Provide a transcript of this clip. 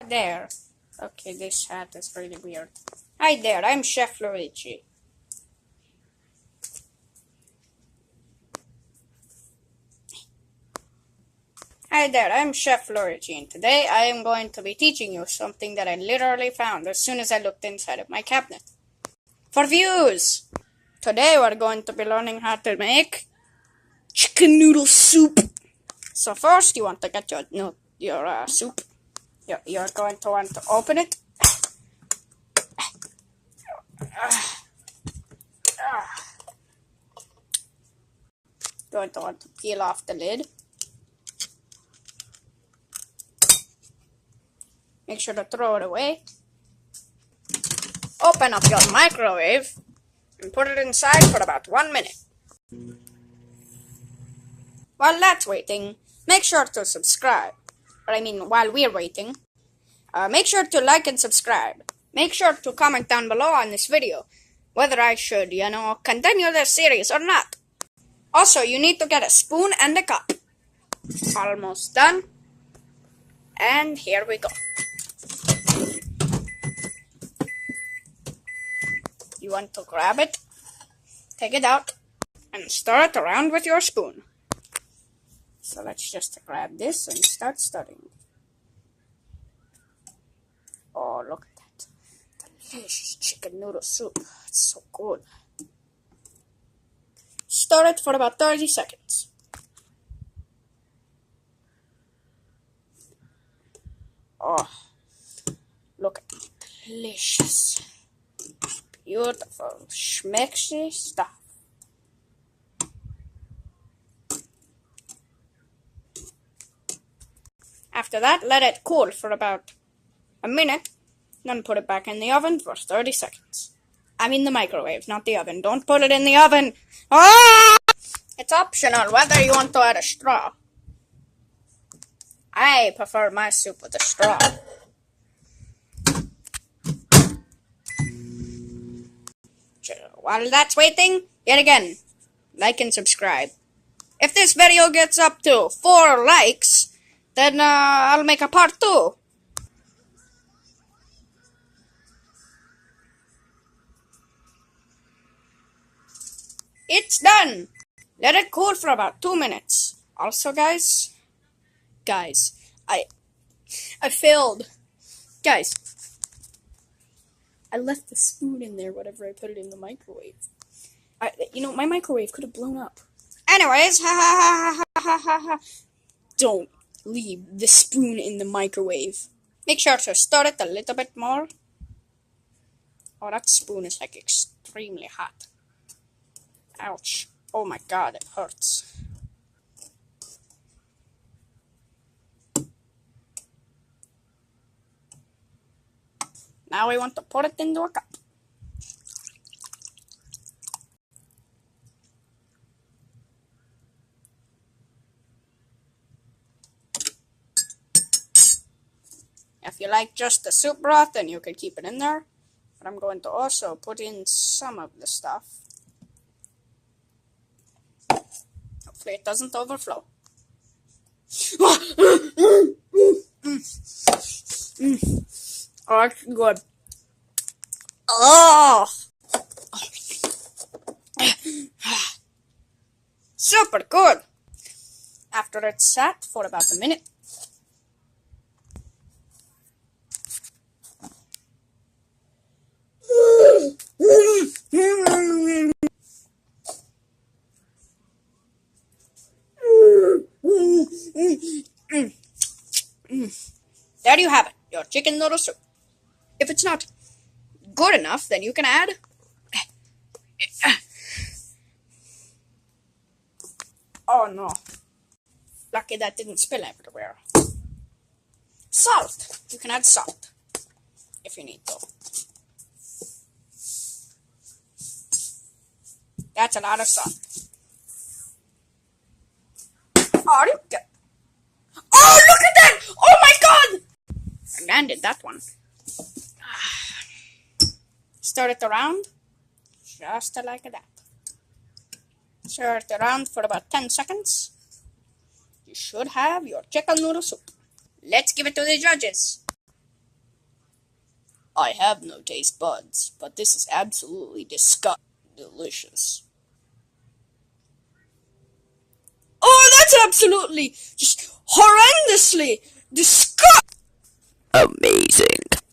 There. Okay, this hat is really weird. Hi there, I'm Chef Luigi. Hi there, I'm Chef Luigi, and today I am going to be teaching you something that I literally found as soon as I looked inside of my cabinet. For views! Today we're going to be learning how to make chicken noodle soup. So first you want to get your soup. You're going to want to open it. Going to want to peel off the lid. Make sure to throw it away. Open up your microwave and put it inside for about 1 minute. While that's waiting, make sure to subscribe. While we're waiting, make sure to like and subscribe. Make sure to comment down below on this video whether I should, continue this series or not. Also, you need to get a spoon and a cup. Almost done. And here we go. You want to grab it, take it out, and stir it around with your spoon. So let's just grab this and start stirring. Oh, look at that. Delicious chicken noodle soup. It's so good. Stir it for about 30 seconds. Oh, look at that. Delicious. Beautiful, schmexy stuff. After that, let it cool for about a minute, then put it back in the oven for 30 seconds. I mean the microwave, not the oven. Don't put it in the oven. Ah! It's optional whether you want to add a straw. I prefer my soup with a straw. While that's waiting, yet again, like and subscribe. If this video gets up to 4 likes, then I'll make a part 2. It's done! Let it cool for about 2 minutes. Also, guys, I failed. Guys, I left the spoon in there whenever I put it in the microwave. My microwave could have blown up. Anyways, don't leave the spoon in the microwave. Make sure to stir it a little bit more. Oh, that spoon is like extremely hot. Ouch. Oh my god, it hurts. Now we want to put it into a cup. If you like just the soup broth, then you can keep it in there. But I'm going to also put in some of the stuff. Hopefully it doesn't overflow. Oh, that's good. Oh! Super good! After it's sat for about a minute, there you have it, your chicken noodle soup. If it's not good enough, then you can add oh no. Lucky that didn't spill everywhere. Salt. You can add salt if you need to. That's a lot of salt. Oh, look at that! Oh my god! I landed that one. Stir it around, just like that. Stir it around for about 10 seconds. You should have your chicken noodle soup. Let's give it to the judges. I have no taste buds, but this is absolutely disgusting delicious. Oh, that's absolutely just horrendously disgusting. Amazing.